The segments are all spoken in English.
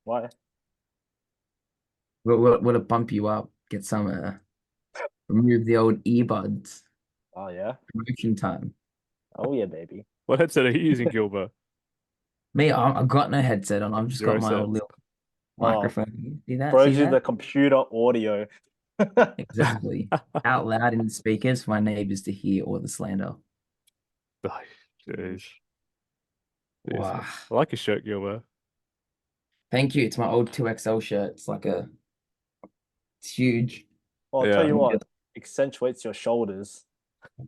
Why? Will it bump you up? Get some remove the old earbuds. Oh yeah. Promotion time. Oh yeah, baby. What headset are you using, Gilbert? Me, I've got no headset on. I've just got Zero my old sets. little Oh, microphone. See that? See bro's use that? the computer audio. Exactly. Out loud in the speakers for my neighbors to hear all the slander. Oh, jeez. Jeez. Wow. I like your shirt, Gilbert. Thank you. It's my old 2XL shirt. It's huge. Well, I'll tell Yeah. you what, accentuates your shoulders.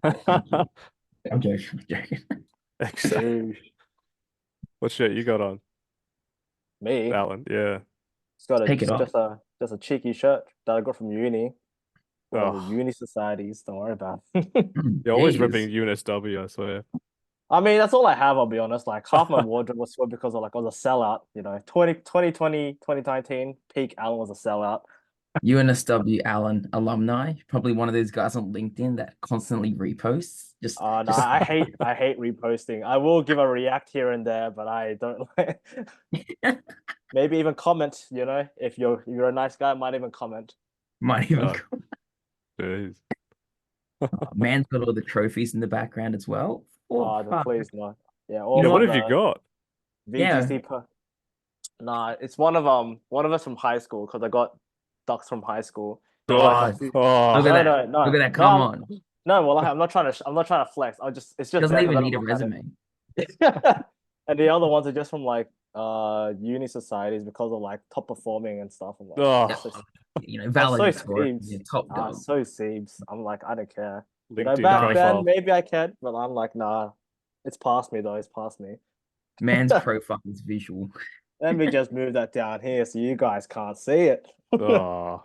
Thank you. I'm joking. I'm joking. Excellent. Dude, What shirt you got on, me, Alan? Yeah. it's got a Take it off. just a cheeky shirt that I got from uni. Well, the Oh, uni societies, don't worry about it. you're always ripping Jeez. UNSW, I swear. I mean, that's all I have, I'll be honest. Like half my wardrobe was swept because of like I was a sellout, 2019 peak Allen was a sellout. UNSW Allen alumni. Probably one of those guys on LinkedIn that constantly reposts. No, I hate reposting. I will give a react here and there, but I don't like maybe even comment, if you're a nice guy, might even comment. might even Oh, jeez. man's got all the trophies in the background as well. Oh, fuck. Please no. Yeah, You all Yeah, know what from what? have you the got? Yeah, VGC Nah, it's one of us from high school because I got ducks from high school. There was like a Oh, few. look oh, at No, that. no, Look no, at that. no. Come on. No, well, I'm not trying to flex. It's just Doesn't there because even I need don't a look at resume. it. And the other ones are just from like uni societies because of like top performing and stuff. I'm like, Yeah, so, valid so score. seems. Yeah, top dog. So seems. I'm like, I don't care. LinkedIn Back Guy, then profile. maybe I can, but I'm like, nah. It's past me though. It's past me. man's profile is visual. Let me just move that down here so you guys can't see it. Oh,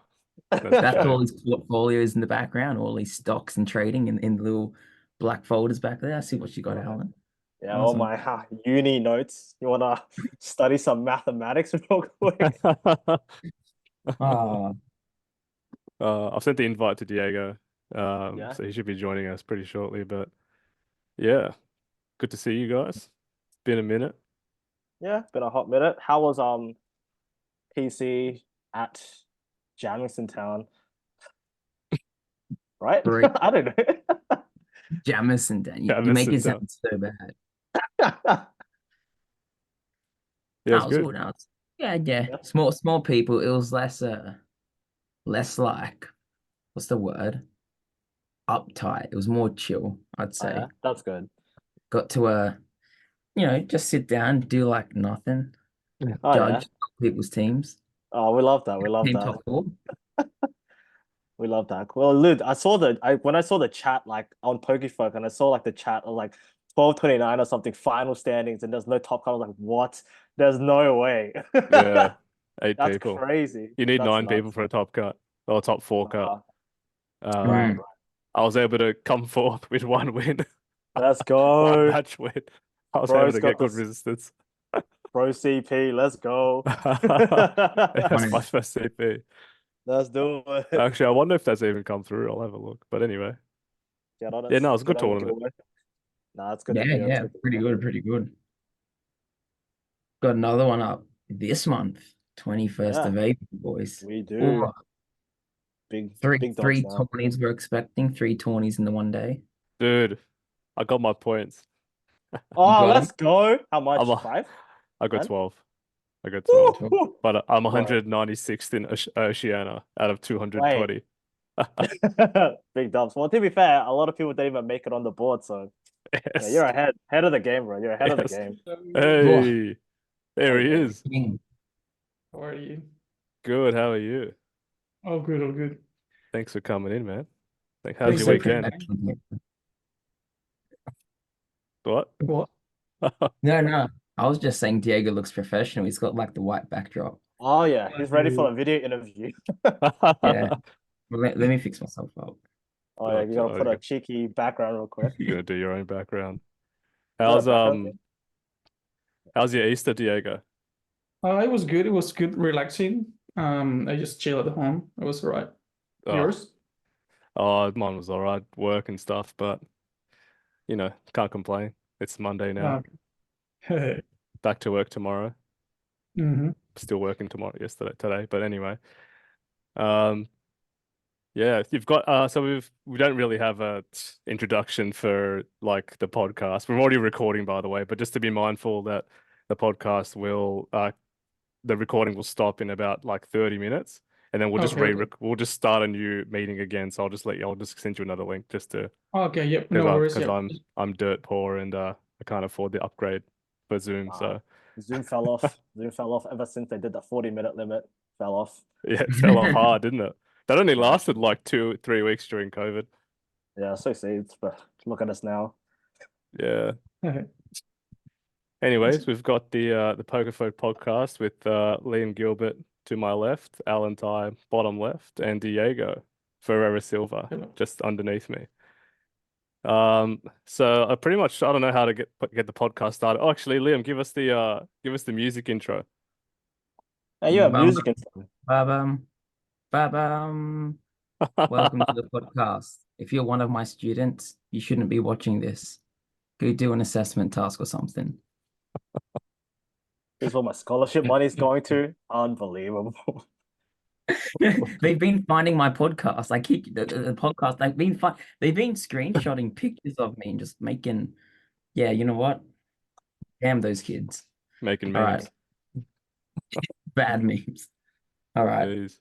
that's a That's all shame. his portfolios in the background, all his stocks and trading in little black folders back there. I see what you got, Alan. Yeah, all Awesome. my uni notes. You wanna study some mathematics real quick? Ah, I've sent the invite to Diego. Yeah, So he should be joining us pretty shortly. But yeah, good to see you guys. It's been a minute. yeah. Been a hot minute. How was PC at Jamison Town? Right? great. I don't know. Jamison, Dan. You make Jamison it Town. sound so bad. Yeah, I it's was good. good. Yeah. Yeah. Small people. It was less like, what's the word? Uptight. It was more chill, I'd Oh yeah, say. that's good. Got to just sit down, do like nothing, Oh yeah. judge people's teams. Oh, we love that. We love Team that. top four. We love that. Well, Lud, when I saw the chat like on PokéFolk and I saw like the chat of like 12:29 or something final standings and there's no top cut. I was like, what? There's no way. Yeah, 8 That's people. crazy. You need That's 9 people nuts. for a top cut or top four cut. Nah, right, Um, Mm. right. I was able to come forth with one win, Let's one go. match win. I was able Bro's to get got good this resistance. pro CP. Let's go. That's my Funny. first CP. Let's do it. Actually, I wonder if that's even come through. I'll have a look. But anyway, yeah, no, it's a good Get on it, tournament. Gilbert. Nah, it's good to hear. It's Yeah. good to Pretty hear. good, pretty good. Got another one up this month, 21st Yeah, of April, boys. we Oh, do. Big three big dogs three now. tourneys we're expecting, three tourneys in the one day. Dude, I got my points. You Oh, got them? let's go. How I'm much? a, Five? I got 10? 12. I got 12. Woo! Sure. Woo! But I'm Bro, 196th in Oceania out of wait. 220. Big dubs. Well, to be fair, a lot of people didn't even make it on the board, so yeah, Yes. you're ahead of the game, bro. You're ahead of the Yes. game. Oh, Hey, there Hey, he baby. is. king. How are you? Good. How are you? All good, all good. Thanks for coming in, man. How's Looks your Thanks, so thanks. weekend? professional. What? What? No. I was just saying Diego looks professional. He's got like the white backdrop. Oh yeah, he's ready for Uh, a video interview. Yeah. Well, let me fix myself up. Oh yeah, What? you gotta put a cheeky background real quick. You're gonna do your own background. Is that a How's background thing? how's your Easter, Diego? it was good. It was good, relaxing. I just chill at home. It was all right. Oh, Yours? mine was all right, work and stuff, but can't complain. It's Monday now. Uh, Back to work tomorrow. Mhm. Still working today, but anyway. Um, yeah, you've got so we don't really have a introduction for like the podcast. We're already recording, by the way, but just to be mindful that the podcast will the recording will stop in about like 30 minutes, and then we'll just Okay, okay. we'll just start a new meeting again. So I'll just send you another link just to Okay, yep, no worries. because Yep. I'm dirt poor and I can't afford the upgrade for Zoom. So Zoom fell off. Zoom fell off ever since they did the 40-minute limit. Fell off. yeah, it fell off hard, didn't it? That only Yeah. lasted like 3 weeks during COVID. Yeah, so seeds, but look at us now. Yeah. Anyways, we've got the PokéFolk podcast with Liam Gilbert to my left, Alan Ty bottom left, and Diego Ferreira Silva Hello. just underneath me. So I pretty much I don't know how to get the podcast started. Oh, actually, Liam, give us the music intro. Hey, you have Bum, music and stuff. ba-bum, ba-bum. Welcome to the podcast. If you're one of my students, you shouldn't be watching this. Go do an assessment task or something. This is what my scholarship money is going to. Unbelievable. They've been finding my podcast. I keep the podcast. They've been screenshotting pictures of me and just making. Yeah, you know what? Damn those kids. Making All memes. right, bad memes. All right. Jeez.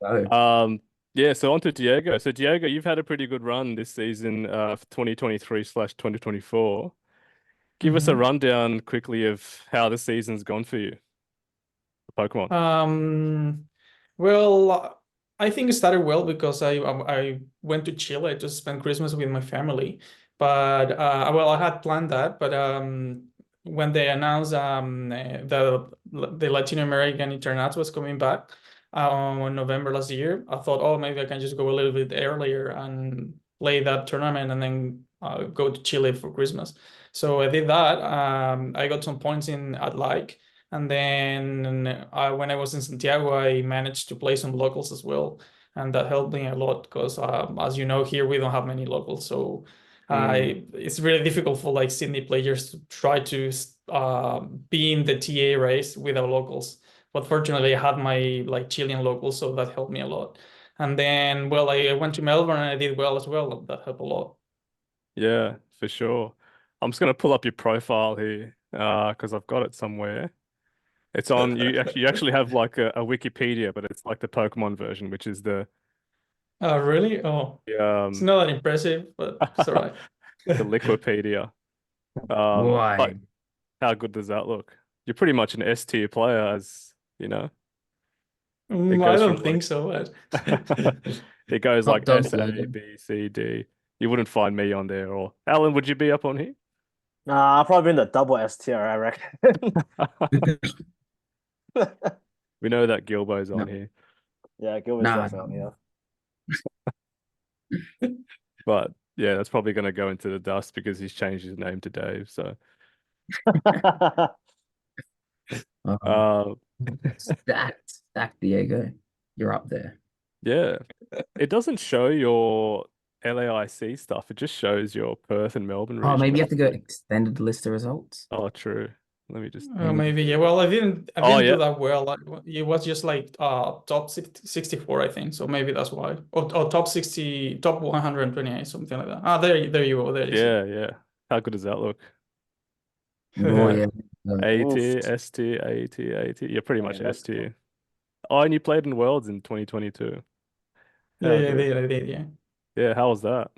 So, Yeah, so on to Diego. So Diego, you've had a pretty good run this season, 2023/2024. Give us a Mhm. rundown quickly of how the season's gone for you, for Pokemon. Well, I think it started well because I went to Chile to spend Christmas with my family. But well, I had planned that, but when they announced the Latin American Internat was coming back on November last year, I thought, oh, maybe I can just go a little bit earlier and play that tournament and then go to Chile for Christmas. So I did that. I got some points in at LAIC. And then when I was in Santiago, I managed to play some locals as well. And that helped me a lot because, as you know, here we don't have many locals. So it's really difficult for like Sydney players to try to be in the TA race without locals. But fortunately, I had my like Chilean locals, so that helped me a lot. And then, well, I went to Melbourne and I did well as well. That helped a lot. Yeah, for sure. I'm just gonna pull up your profile here, because I've got it somewhere. It's on you actually have like a Wikipedia, but it's like the Pokemon version, which is the Oh, really? Oh, it's um not that impressive, but it's all right. the Liquipedia. why? But how good does that look? You're pretty much an S tier player, as you know. It I goes from don't think so, but it goes Top like dog S, A, Diego. B, C, D. You wouldn't find me on there, or Alan, would you be up on here? Nah, I'll probably in the double S tier, I reckon. We know that Gilbo's on No, here, Yeah, Gilbert's nah. definitely on but yeah, that's probably going to go into the dust because he's changed his name to Dave. So, here. Uh, uh, stacked Diego. You're up there. yeah, it doesn't show your LAIC stuff. It just shows your Perth and Melbourne Oh, maybe you have regional. to go extended list of results. Oh, true. Let me just. Maybe. maybe, yeah. Well, I didn't Oh, do yeah. that well. Like, it was just like top 64, I think. So maybe that's why. Or top 60, top 128, something like that. There you go. There you see. Yeah, yeah. How good does that look? Oh yeah. A Oof. tier, S tier, A tier, A tier. You're pretty I much mean, S that's tier. Oh, and you played in Worlds in 2022. Yeah, How yeah, good. I did, yeah. Yeah, how was that?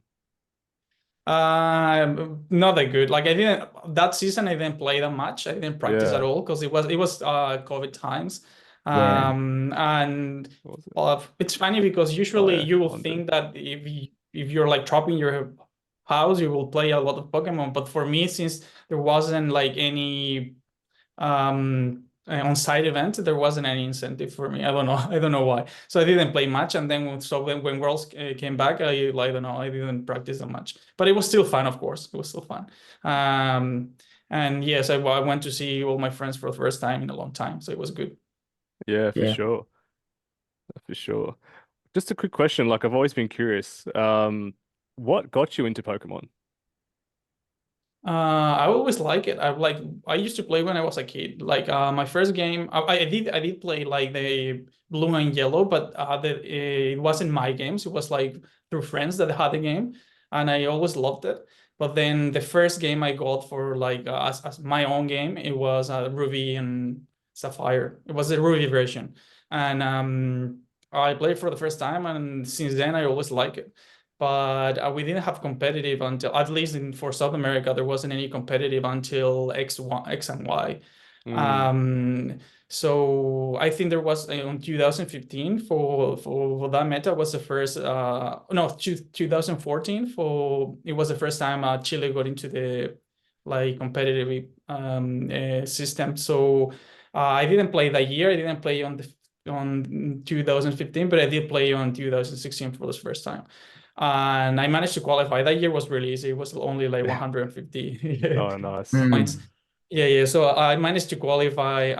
Not that good. Like I didn't that season. I didn't play that much. I didn't practice at Yeah. all because it was COVID times. Yeah. And What was it? it's funny because Oh, usually yeah. you will London. think that if you're like trapping your house, you will play a lot of Pokemon. But for me, since there wasn't like any on-site event, there wasn't any incentive for me. I don't know. I don't know why. So I didn't play much. And then when Worlds came back, I don't know. I didn't practice that much. But it was still fun, of course. It was still fun. And yes, I went to see all my friends for the first time in a long time. So it was good. Yeah, for Yeah. sure. For sure. Just a quick question. Like I've always been curious. What got you into Pokemon? I always like it. I used to play when I was a kid. Like my first game, I did play like the blue and yellow, but it wasn't my games. It was like through friends that had the game, and I always loved it. But then the first game I got for like as my own game, it was Ruby and Sapphire. It was the Ruby version, and I played for the first time, and since then I always like it. But we didn't have competitive until, at least for South America, there wasn't any competitive until X and Y. So I think there was in 2015 for that meta was the first no 2014 it was the first time Chile got into the like competitive system. So I didn't play that year. I didn't play on 2015, but I did play on 2016 for the first time. And I managed to qualify. That year was really easy. It was only like 150 Oh, nice. points. Yeah. So I managed to qualify.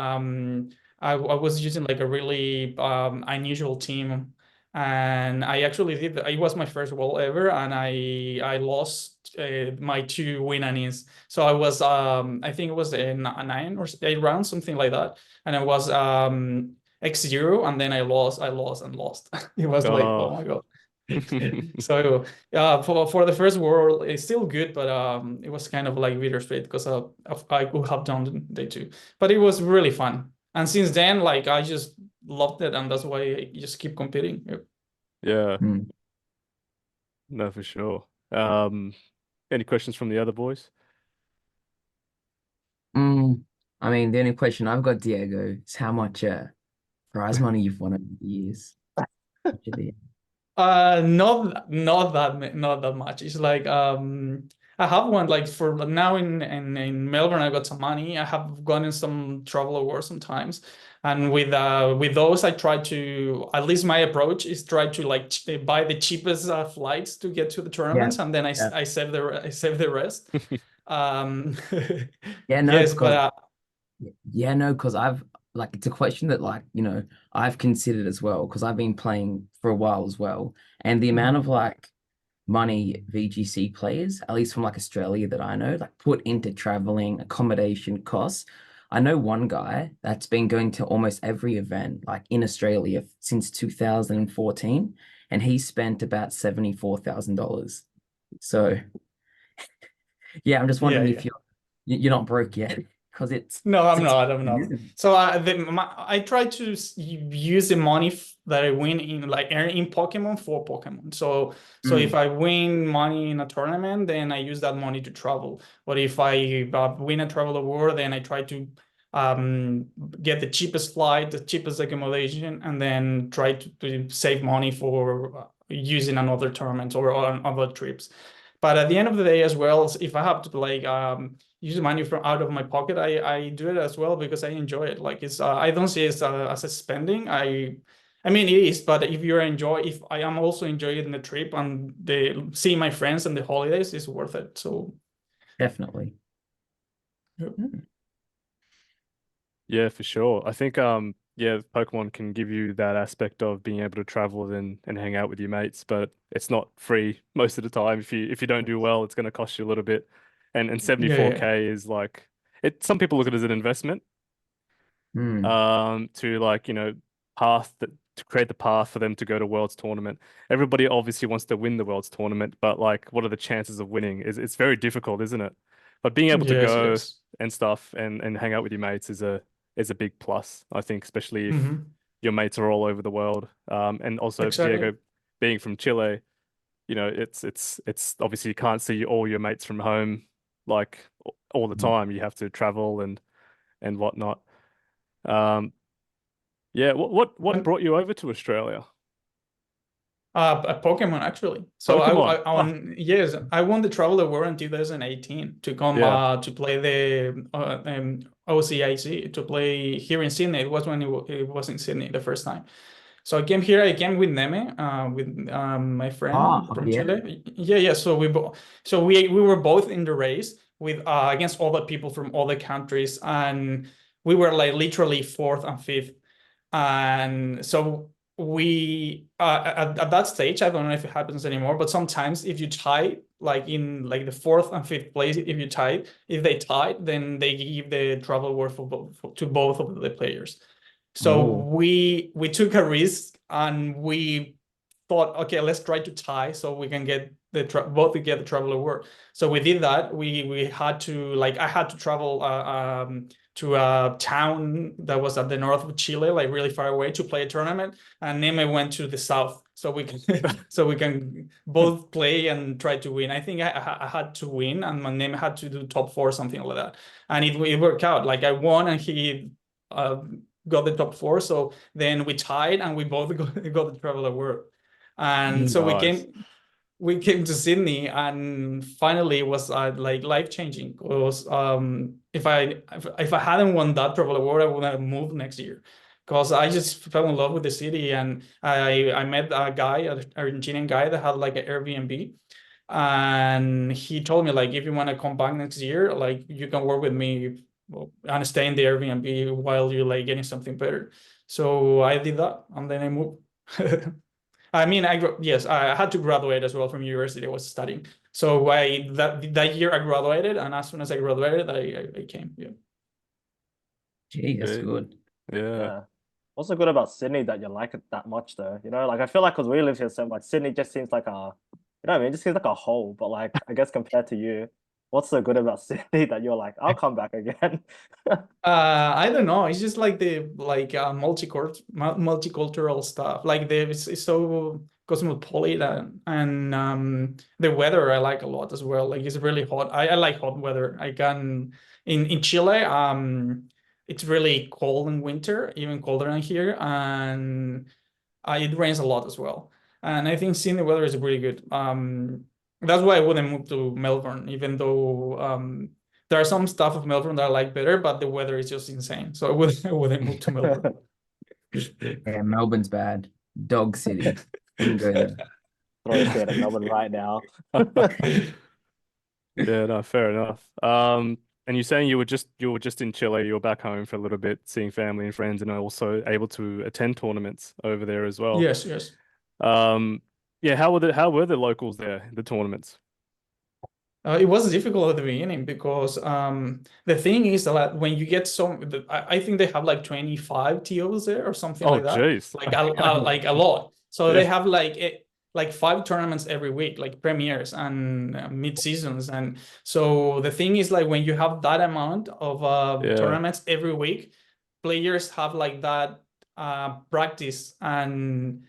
I was using like a really unusual team, and I actually did. It was my first world ever, and I lost my 2 win innings. So I was I think it was a 9 or 8 rounds, something like that, and I was X0, and then I lost, and lost. It was like, oh my God. So for the first world, it's still good, but it was kind of like bittersweet because I could have done day 2, but it was really fun. And since then, like I just loved it, and that's why I just keep competing. Yeah. No, for sure. Any questions from the other boys? I mean, the only question I've got, Diego, is how much prize money you've won over the years. Actually. Not that much. It's like I have one like for now in Melbourne. I got some money. I have gotten some travel awards sometimes, and with those I try to, at least my approach is try to like buy the cheapest flights to get to the tournaments, and then I save the rest. Yeah, no, yes, because because I've like it's a question that like I've considered as well because I've been playing for a while as well, and the amount of like money VGC players, at least from like Australia that I know, like put into traveling, accommodation costs. I know one guy that's been going to almost every event like in Australia since 2014, and he spent about $74,000. So yeah, I'm just wondering if you're not broke yet. Because it's no, I'm not. So I try to use the money that I win in like earn in Pokemon for Pokemon. So if I win money in a tournament, then I use that money to travel. But if I win a travel award, then I try to get the cheapest flight, the cheapest accommodation, and then try to save money for using another tournament or on other trips. But at the end of the day as well, if I have to like use money from out of my pocket, I do it as well because I enjoy it. Like it's I don't see it as a spending. I mean it is, but if I am also enjoying the trip and seeing my friends and the holidays, is worth it. So definitely. Yeah, for sure. I think Pokemon can give you that aspect of being able to travel and hang out with your mates, but it's not free most of the time. If you don't do well, it's going to cost you a little bit. And 74K is like some people look at it as an investment. To like, to create the path for them to go to Worlds tournament. Everybody obviously wants to win the Worlds tournament, but like what are the chances of winning? It's very difficult, isn't it? But being able to go and stuff and hang out with your mates is a big plus, I think, especially if your mates are all over the world. And also Diego being from Chile, it's obviously you can't see all your mates from home like all the time. You have to travel and whatnot. What brought you over to Australia? A Pokemon actually. So Pokemon. I won the Travel Award in 2018 to come to play the OCIC, to play here in Sydney. It was when it was in Sydney the first time. So I came here. I came with Neme, with my friend from Chile. Yeah. So we were both in the race with against other people from other countries, and we were like literally 4th and 5th. And so we at that stage, I don't know if it happens anymore, but sometimes if you tie, like in like the fourth and fifth place, if they tied, then they give the travel award to both of the players. So we took a risk and we thought, okay, let's try to tie so we can get both to get the travel award. So we did that. We had to, like, I had to travel to a town that was at the north of Chile, like really far away, to play a tournament, and Neme went to the south so we can both play and try to win. I think I had to win, and my Neme had to do top 4, something like that, and it worked out. Like I won, and he got the top 4. So then we tied, and we both got the travel award. And so we came to Sydney, and finally it was like life-changing. It was if I hadn't won that travel award, I would have moved next year, because I just fell in love with the city, and I met a guy, an Argentinian guy that had like an Airbnb, and he told me, like, if you want to come back next year, like, you can work with me and stay in the Airbnb while you're like getting something better. So I did that, and then I moved. I mean, I had to graduate as well from university. I was studying, so that year I graduated, and as soon as I graduated, I came. Yeah. Gee, that's good. Yeah. What's so good about Sydney that you like it that much, though? You know, like I feel like because we live here so much, Sydney just seems like a, you know what I mean? It just seems like a hole. But like, I guess compared to you, what's so good about Sydney that you're like, I'll come back again? I don't know. It's just like the multicultural stuff. Like it's so cosmopolitan, and the weather I like a lot as well. Like it's really hot. I like hot weather. I can in Chile. It's really cold in winter, even colder than here, and it rains a lot as well. And I think Sydney weather is really good. That's why I wouldn't move to Melbourne, even though there are some stuff of Melbourne that I like better, but the weather is just insane. So I wouldn't move to Melbourne. Yeah, Melbourne's bad. Dog city. Wouldn't go there. Throw shade at Melbourne right now. Yeah, no, fair enough. And you're saying you were just in Chile, you were back home for a little bit, seeing family and friends, and also able to attend tournaments over there as well. Yes. Yeah, how were the locals there, the tournaments? It was difficult at the beginning because the thing is that when you get I think they have like 25 TOs there or something like that. Geez. Like a lot. So they have like 5 tournaments every week, like premieres and mid-seasons. And so the thing is, like, when you have that amount of tournaments every week, players have like that practice, and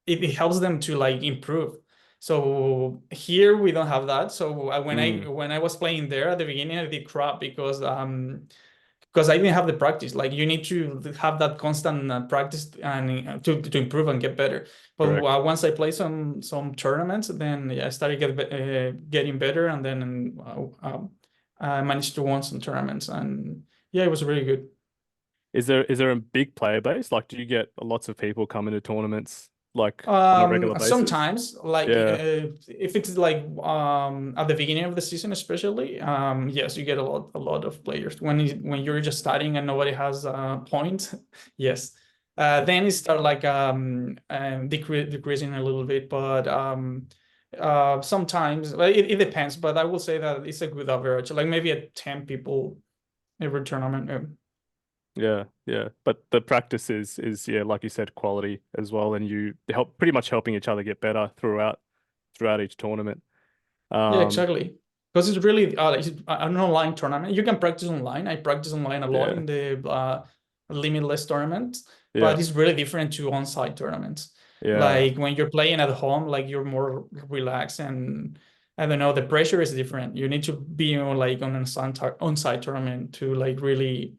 it helps them to like improve. So here we don't have that. So when I was playing there at the beginning, I did crap because I didn't have the practice. Like, you need to have that constant practice and to improve and get better. But once I played some tournaments, then I started getting better, and then I managed to win some tournaments, and yeah, it was really good. Is there a big player base? Like, do you get lots of people coming to tournaments like on a regular basis? Sometimes, like if it's like at the beginning of the season, especially, yes, you get a lot of players. When you're just starting and nobody has a point, yes. Then it start like decreasing a little bit, but sometimes it depends. But I will say that it's a good average, like maybe 10 people every tournament. Yeah. But the practice is like you said, quality as well, and you pretty much helping each other get better throughout each tournament. Yeah, exactly. Because it's really it's an online tournament. You can practice online. I practice online a lot in the limitless tournaments, but it's really different to on-site tournaments. Like when you're playing at home, like you're more relaxed, and I don't know, the pressure is different. You need to be on an on-site tournament to like really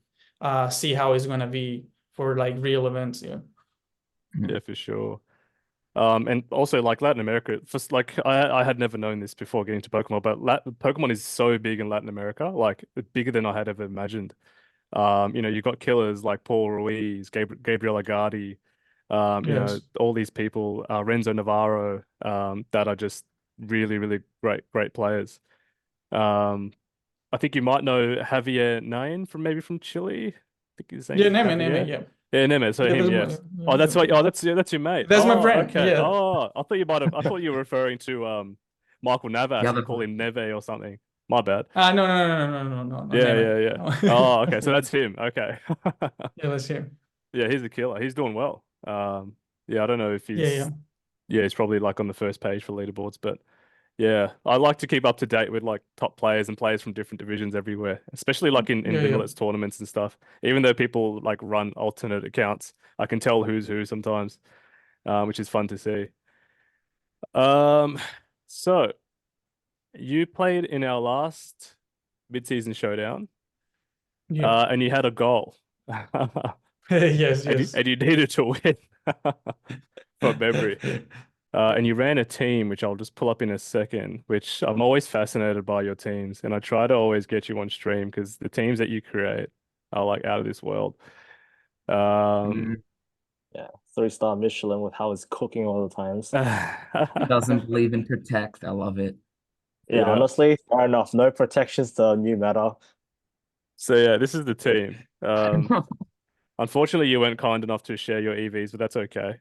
see how it's gonna be for like real events. Yeah, for sure. And also like Latin America, first, like I had never known this before getting to Pokemon, but Pokemon is so big in Latin America, like bigger than I had ever imagined. You've got killers like Paul Ruiz, Gabriel Agati, you know, all these people, Renzo Navarro, that are just really, really great players. I think you might know Javier Nain from Chile. I think his name is Neme, yeah. Yeah, Neme. So him, yes. Oh, that's what. Oh, that's your mate. That's my Oh, friend, okay. yeah. Oh, I thought you might have. I thought you were referring to Michael Navas The and other call him Neve or something. My bad. No, Yeah, never. yeah. No. Oh, okay. So that's him. Okay. Yeah, that's him. Yeah, he's a killer. He's doing well. Yeah, I don't know if Yeah. he's probably like on the first page for leaderboards, but yeah, I like to keep up to date with like top players and players from different divisions everywhere, especially like in Yeah. ringlets tournaments and stuff. Even though people like run alternate accounts, I can tell who's who sometimes, which is fun to see. Um, so you played in our last mid-season showdown, Yeah. and you had a goal. Yes, And yes. you needed to win from memory. And you ran a team, which I'll just pull up in a second, which I'm always fascinated by your teams. And I try to always get you on stream because the teams that you create are like out of this world. Mm. Yeah, 3-star Michelin with how it's cooking all the times. Doesn't believe in protect. I love it. Yeah, Yeah. honestly, fair enough. No protections to new meta. So yeah, this is the team. Unfortunately, you weren't kind enough to share your EVs, but that's okay.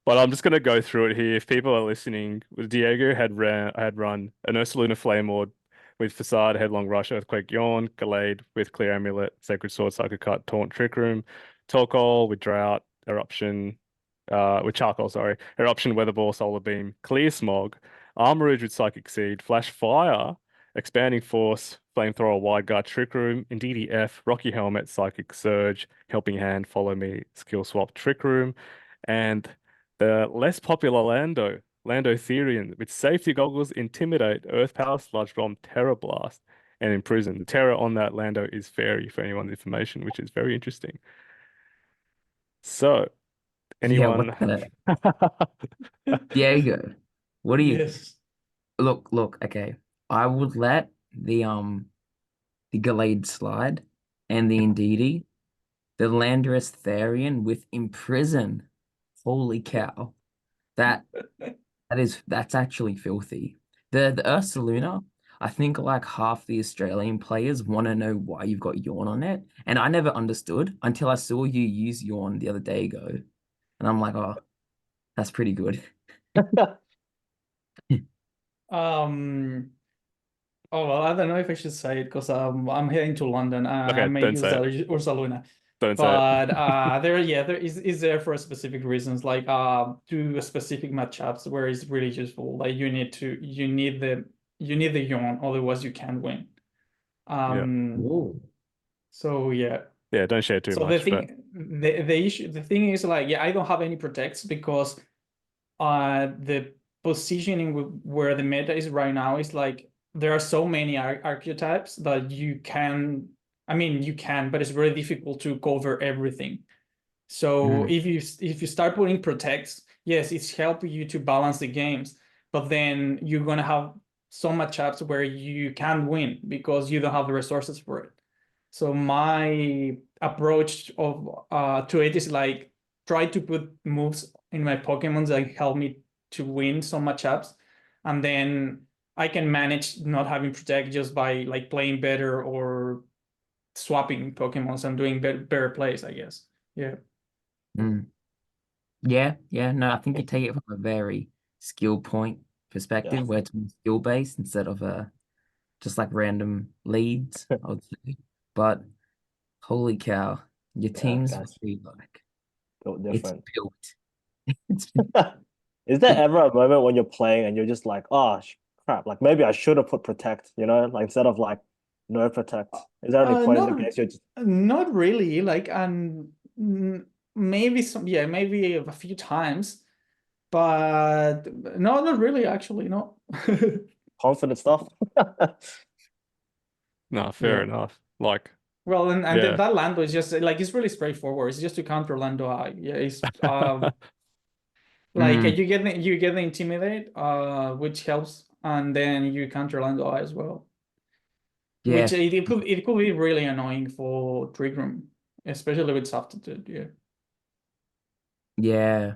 But I'm just gonna go through it here. If people are listening, Diego had run an Ursaluna Flame Lord with Facade, Headlong Rush, Earthquake Yawn, Gallade with Clear Amulet, Sacred Sword, Psychic Cut, Taunt, Trick Room, Tolkol with Drought, Eruption, with Charcoal, sorry, Eruption, Weatherball, Solar Beam, Clear Smog, Armorage with Psychic Seed, Flash Fire, Expanding Force, Flamethrower, Wide Guard, Trick Room, Indeedee F, Rocky Helmet, Psychic Surge, Helping Hand, Follow Me, Skill Swap, Trick Room, and the less popular Lando Therian with Safety Goggles, Intimidate, Earth Power, Sludge Bomb, Terror Blast, and Imprison. The terror on that Lando is fairy for anyone's information, which is very interesting. So, anyone? Diego, what do you Yes. look? Okay, I would let the Gallade slide and the Indeedee, the Landorus Therian with Imprison. Holy cow, that's actually filthy. The Ursaluna, I think like half the Australian players want to know why you've got Yawn on it, and I never understood until I saw you use Yawn the other day ago, and I'm like, oh, that's pretty good. Oh well, I don't know if I should say it because I'm heading to London. Okay, I may don't use say Ursaluna. Don't say But there is there for specific reasons, like to specific matchups where it's really useful. Like you need the yawn, otherwise you can't win. Whoa. So yeah. Yeah, don't share too So much. the thing is like, yeah, I don't have any protects because the positioning where the meta is right now is like there are so many archetypes that you can, but it's very difficult to cover everything. So if you start putting protects, yes, it's helping you to balance the games, but then you're gonna have so much matchups where you can't win because you don't have the resources for it. So my approach to it is like try to put moves in my Pokemon that help me to win some matchups, and then I can manage not having protect just by like playing better or swapping Pokemons and doing better plays, I guess. Yeah. Yeah, no, I think you take it from a very skill point perspective, where it's more skill based instead of just like random leads, I would say. But holy cow, your team's really like Built it's different. built. Is there ever a moment when you're playing and you're just like, oh crap, like maybe I should have put protect, like instead of like no protect? Is there any point in the game you're just not really, like maybe maybe a few times, but no, not really actually, no. confident stuff? No, fair enough. Like, well, and yeah. that Lando is just like, it's really straightforward. It's just to counter Lando Eye. Yeah, it's like you get the intimidate, which helps, and then you counter Lando Eye as well. Yeah. Which it could be really annoying for Trick Room, especially with Substitute. Yeah. Yeah.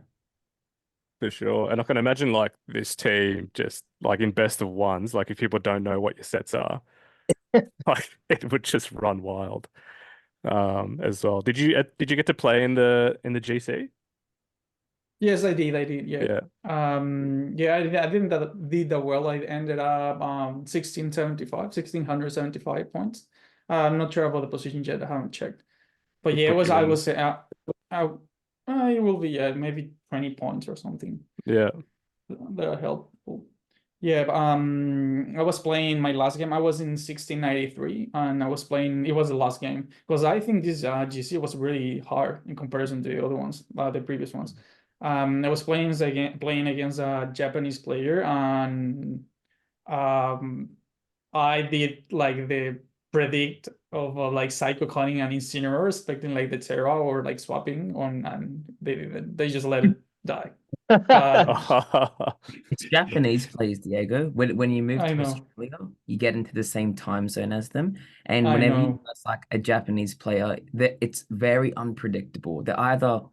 For sure. And I can imagine like this team just like in best of ones, like if people don't know what your sets are, like it would just run wild. as well. Did you get to play in the GC? Yes, I did. Yeah. Yeah. Yeah, I didn't did that well. I ended up 1675 points. I'm not sure about the position yet. I haven't checked. But We'll yeah, put you I in. was it will be maybe 20 points or something. Yeah. That are helpful. Yeah, I was playing my last game. I was in 1693, and I was playing. It was the last game because I think this GC was really hard in comparison to the other ones, the previous ones. I was playing against a Japanese player, and I did like the predict of like Psycho Cunning and Incineroar, expecting like the Terra or like swapping on, and they just let it die. But It's Japanese players, Diego. When you move I to know. Australia, you get into the same time zone as them. And I whenever you know. play like a Japanese player, it's very unpredictable. They're either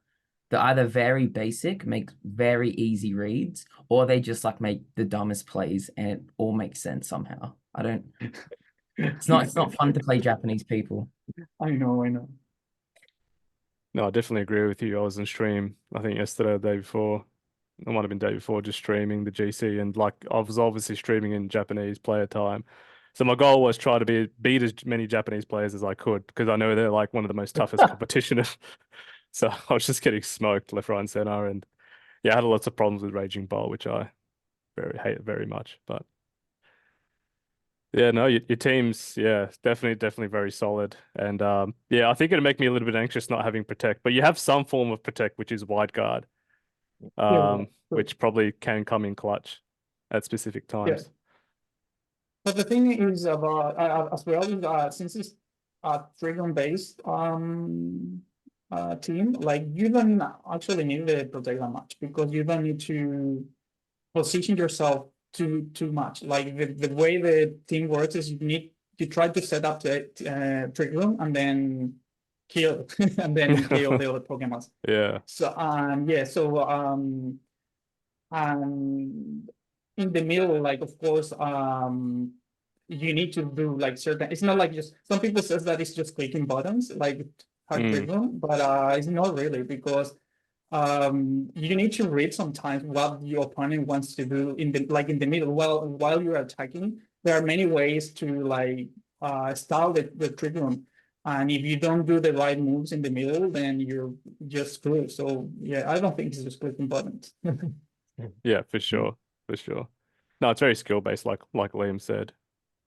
very basic, make very easy reads, or they just like make the dumbest plays and it all makes sense somehow. It's not fun to play Japanese people. I know. No, I definitely agree with you. I was in stream, I think yesterday or the day before. It might have been day before, just streaming the GC, and like I was obviously streaming in Japanese player time. So my goal was try to beat as many Japanese players as I could, because I know they're like one of the most toughest competitioners. So I was just getting smoked left, right, and center, and yeah, I had lots of problems with Raging Bull, which I hate very much. But yeah, no, your team's definitely very solid, and yeah, I think it'd make me a little bit anxious not having Protect, but you have some form of Protect, which is Wide Guard, which probably can come in clutch at specific times. But the thing is about as well, since it's a Trigon based team, like you don't actually need to protect that much because you don't need to position yourself too much. Like the way the team works is you try to set up the Trigon and then kill and then kill the other Pokemon. Yeah. So in the middle, like of course, you need to do like certain. It's not like just some people says that it's just clicking buttons, like hard Trigon, but it's not really because you need to read sometimes what your opponent wants to do in the middle while you're attacking. There are many ways to like style the Trigon. And if you don't do the right moves in the middle, then you're just screwed. So yeah, I don't think it's just clicking buttons. Yeah, for sure. No, it's very skill based, like Liam said.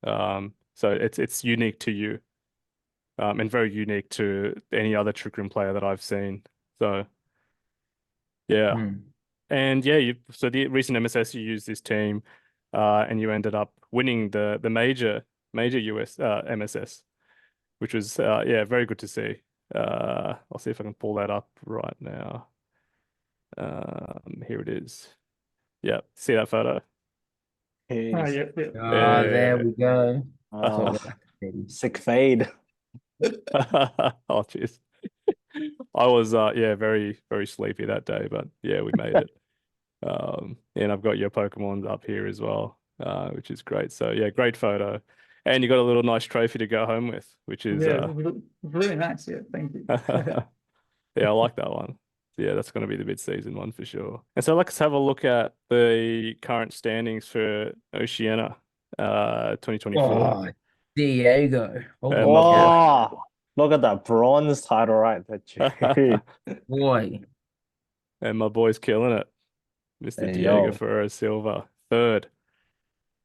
So it's unique to you, and very unique to any other Trick Room player that I've seen. So yeah, and yeah, so the recent MSS you used this team, and you ended up winning the major US MSS, which was very good to see. I'll see if I can pull that up right now. Here it is. Yeah, see that photo? Jeez. There we go. Sick fade. Oh, jeez. I was very, very sleepy that day, but yeah, we made it. And I've got your Pokemon up here as well, which is great. So yeah, great photo. And you got a little nice trophy to go home with, which is really nice. Yeah, thank you. Yeah, I like that one. Yeah, that's going to be the mid-season one for sure. And so let's have a look at the current standings for Oceania 2024. Oh, Diego. Oh, look at that bronze title right there. Boy. And my boy's killing it. Mr. Diego Ferreira Silva, third.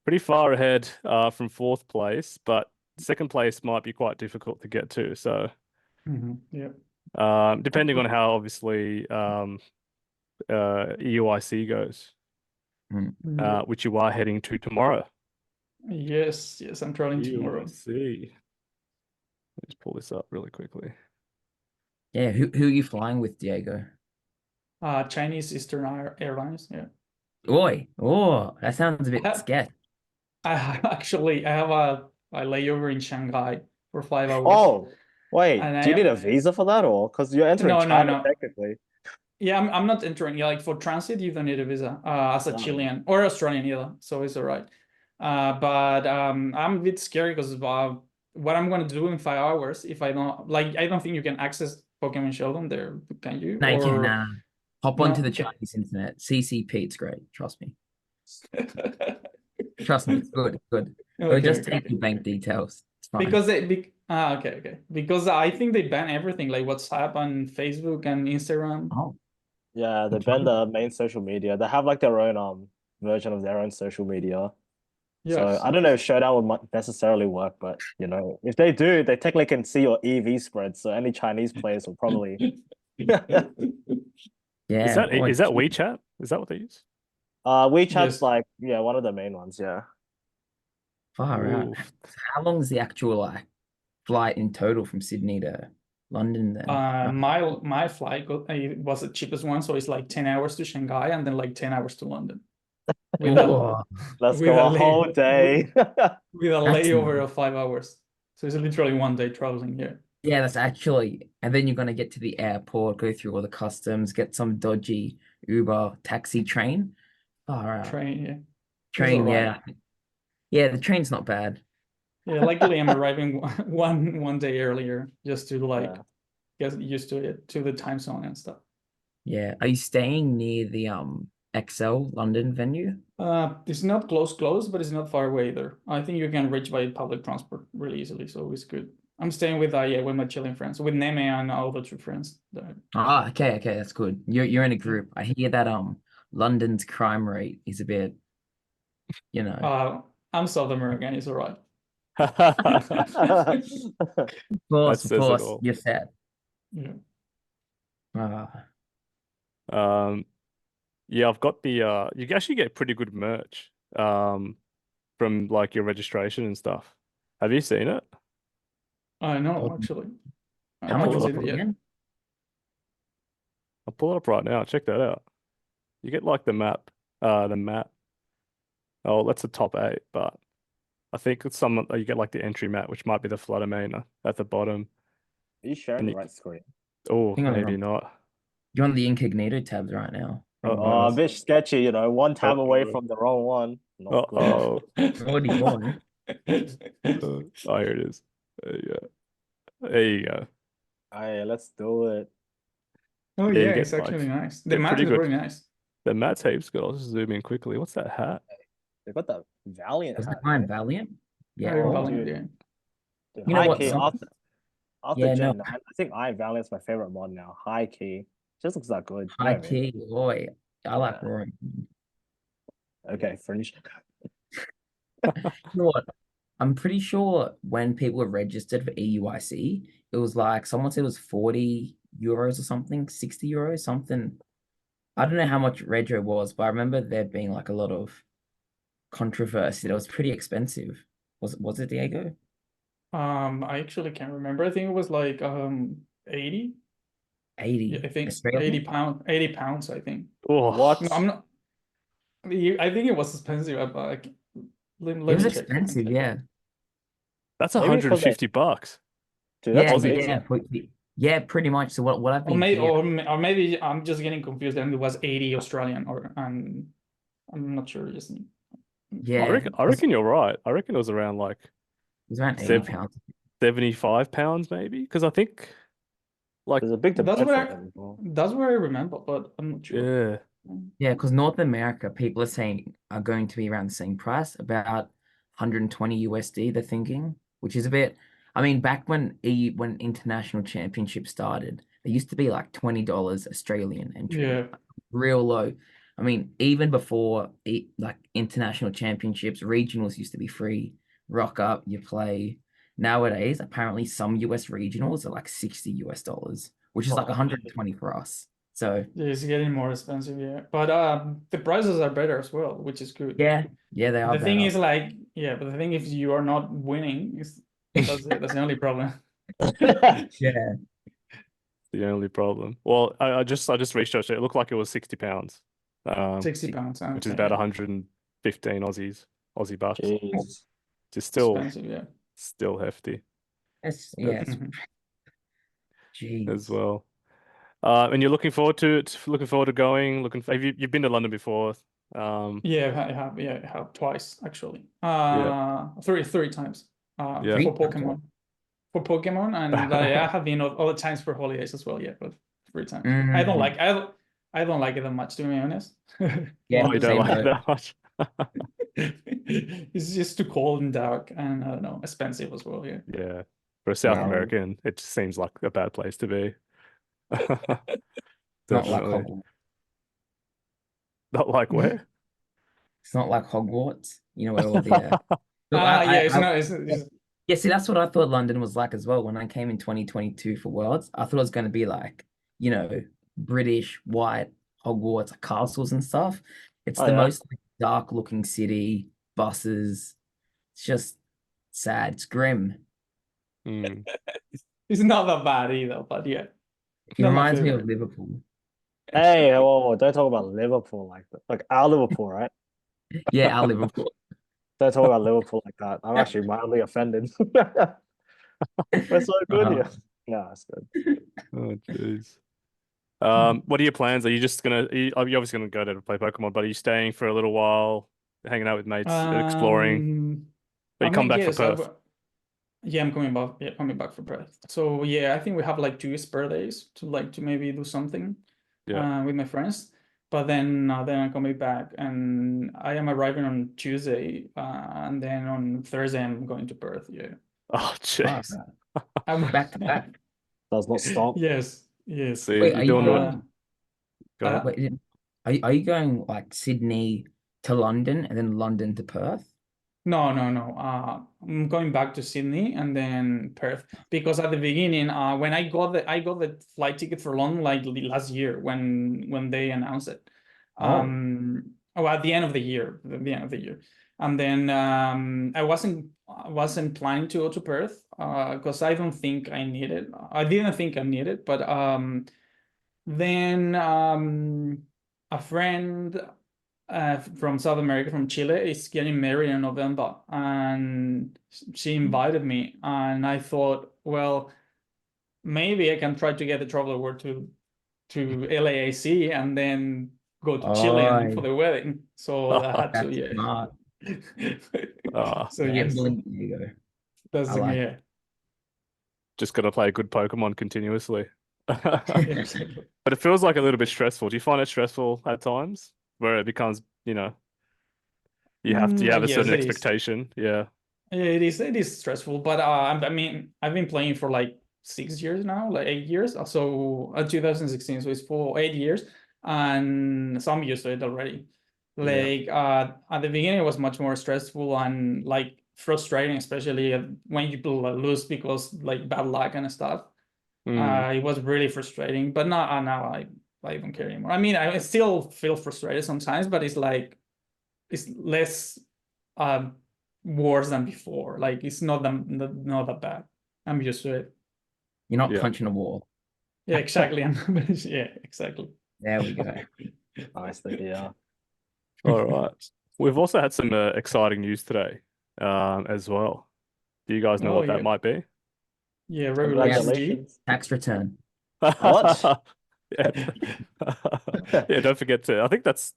Pretty far ahead from fourth place, but second place might be quite difficult to get to. So depending on how obviously EUIC goes, which you are heading to tomorrow. Yes, I'm traveling tomorrow. EUIC. Let's pull this up really quickly. Yeah, who are you flying with, Diego? Chinese Eastern Airlines. Yeah. Oi, that sounds a bit sketch. I have a layover in Shanghai for 5 hours. Oh, wait, do you need a visa for that, or because you're entering China technically? Yeah, I'm not entering. Yeah, like for transit, you don't need a visa as a Chilean or Australian either, so it's all right. But I'm a bit scary because what I'm gonna do in 5 hours if I don't like. I don't think you can access Pokemon Showdown there, can you? No, you can Or hop no? onto the Okay. Chinese internet. CCP, it's great. Trust me. Trust me, it's good. Good. They'll Okay, just okay, take okay. your bank details. It's fine. Because okay. Because I think they ban everything like WhatsApp and Facebook and Instagram. Oh, Yeah, they ban the main social media. They have like their own version of their own social media. So Yes. I don't know if Showdown would necessarily work, but you know, if they do, they technically can see your EV spread. So any Chinese players will probably. yeah. Is that Oh, WeChat? Is that what they use? WeChat's Yes. like one of the main ones. Yeah. far out. Ooh. How long is the actual like flight in total from Sydney to London then? My flight was the cheapest one, so it's like 10 hours to Shanghai and then like 10 hours to London. With a, Oh, Let's with go a a whole day. with a That's layover nice. of 5 hours. So it's literally one day traveling here. yeah, that's actually, and then you're gonna get to the airport, go through all the customs, get some dodgy Uber taxi train. Far out. Train, yeah. It's Train, all right. yeah. Yeah, the train's not bad. Yeah, luckily I'm arriving one day earlier just to like Yeah. get used to it, to the time zone and stuff. Yeah. Are you staying near the XL London venue? It's not close, but it's not far away either. I think you can reach by public transport really easily, so it's good. I'm staying with with my Chilean friends, with Neme and all the two friends. Ah, okay, that's good. You're in a group. I hear that London's crime rate is a bit, I'm South American, it's all right. of That says it course, all. you're sad. Yeah. Yeah, I've got the you can actually get pretty good merch from like your registration and stuff. Have you seen it? I know, Oh, actually. I how much haven't was seen it it yet. again? I'll pull it up right now. Check that out. You get like the map. Oh, that's the top 8, but I think it's you get like the entry map, which might be the Flutter main at the bottom. Are you sharing the you- right screen? Oh, Hang on, maybe Rob. not. You're on the incognito tabs right now. Oh, a bit sketchy, one tab away Uh-oh. from the wrong one. Not good. Uh-oh. Naughty boy. Oh, here it is. There you go. There you go. Alright, let's do it. Oh Yeah, you yeah, get, it's actually like, nice. The they're map pretty is good. very nice. The mat's heaps good. I'll just zoom in quickly. What's that hat? They got the Valiant Was it hat. Iron Valiant? Yeah. Iron Oh, Valiant, dude. yeah. Dude, You know high what? key, after Yeah, Gen no. 9, I think Iron Valiant's my favorite mod now. High key. Just looks that good. You know High what I mean? key, boy. I like Yeah. roaring. Okay, fringe. You know what? I'm pretty sure when people were registered for EUIC, it was like someone said it was 40 euros or something, 60 euros, something. I don't know how much Regio was, but I remember there being like a lot of controversy. It was pretty expensive. Was it, Diego? I actually can't remember. I think it was like 80. 80 Yeah, I think Australian? 80 pounds, I think. Oh, What? No, I'm not. I think it was expensive. Let It was me check. expensive, yeah. that's Maybe because $150. Dude, that's Yeah, crazy. yeah, pretty much. So what I've Or been maybe, hearing, or maybe I'm just getting confused and it was 80 Australian I'm not sure. Just yeah, I reckon you're right. I reckon it was around like it was around 80 seven- pounds. 75 pounds maybe, because I think like There's a big that's debate what for I them as well. that's what I remember, but I'm not sure. yeah. Yeah, because North America, people are saying are going to be around the same price, about 120 USD, they're thinking, which is a bit. I mean, back when international championships started, they used to be like $20 Australian entry, Yeah. real low. I mean, even before like international championships, regionals used to be free. Rock up, you play. Nowadays, apparently some US regionals are like $60, which is like Oh, 120 for us. So Yeah, it's getting more expensive, yeah. But the prices are better as well, which is good. yeah, they are The thing better. is like, yeah, but the thing if you are not winning, that's the only problem. Yeah. The only problem. Well, I just researched it. It looked like it was 60 pounds. 60 pounds, Which is okay, about yeah. 115 Aussie bucks. Jeez. Just still Expensive, yeah. still hefty It's Mhm. jeez. as well. And you're looking forward to going. You've been to London before? Yeah, I have twice actually. Yeah. Three times. Yeah. for Pokemon. For Pokemon, and I have been all the times for holidays as well. Yeah, but 3 times. I don't like I don't like it that much, to be honest. Yeah, Oh, you don't same like boat. that much? It's just too cold and dark, and I don't know, expensive as well. Yeah. Yeah. For a South Yeah. American, it just seems like a bad place to be. Not like Definitely. Hogwarts. Not like where? It's not like Hogwarts. You know where all the Look, Yeah, it's I- not. It's yeah, see, that's what I thought London was like as well when I came in 2022 for Worlds. I thought it was going to be like, you know, British, white, Hogwarts, castles and stuff. It's Oh, the yeah? most dark looking city, buses. It's just sad. It's grim. Mm. it's not that bad either, but yeah. It Not my reminds me of favorite. Liverpool. Hey, whoa, don't talk about Liverpool like that. Like our Liverpool, right? Yeah, our Liverpool. Don't talk about Liverpool like that. I'm actually mildly offended. We're so good here. Yeah, it's good. Oh, jeez. What are your plans? Are you just gonna? You're obviously gonna go there to play Pokemon, but are you staying for a little while, hanging out with mates, exploring? But I you come mean, back for yes, Perth. yeah, I'm coming back. Yeah, coming back for Perth. So yeah, I think we have like 2 spare days to maybe do something Yeah. with my friends. But then I'm coming back, and I am arriving on Tuesday, and then on Thursday I'm going to Perth. Yeah, Oh, jeez. I'm Back to back. Does not stop. Yes. See, Wait, you're are you doing going? the. Go ahead. Wait, are you going like Sydney to London and then London to Perth? No. I'm going back to Sydney and then Perth, because at the beginning, when I got the flight ticket for London like last year when they announced it. At the end of the year, and then I wasn't planning to go to Perth because I don't think I need it. I didn't think I needed, but then a friend from South America, from Chile, is getting married in November, and she invited me, and I thought, well, maybe I can try to get the travel award to LAIC and then go to Chile for the wedding. So I had to, That's yeah. smart. So yes, Gambling, there you go. that's I like yeah. Just got to play a good Pokemon continuously. Exactly. But it feels like a little bit stressful. Do you find it stressful at times where it becomes, you have a Yes, certain it is. expectation? Yeah. It is stressful, but I mean, I've been playing for like 6 years now, like 8 years. So 2016, so it's for 8 years, and so I'm used to it already. Like at the beginning, it was much more stressful and like frustrating, especially when you lose because like bad luck and stuff. It was really frustrating, but now I don't care anymore. I mean, I still feel frustrated sometimes, but it's like it's less worse than before. Like it's not that bad. I'm used to it. You're not Yeah. punching a wall. Yeah, exactly. Yeah, exactly. There we go. Nice to hear. All right. We've also had some exciting news today, as well. Do you guys know Oh, what that yeah. might be? Yeah, Revelation G. Congratulations. Tax return. What? Yeah. Yeah, don't forget to. I think that's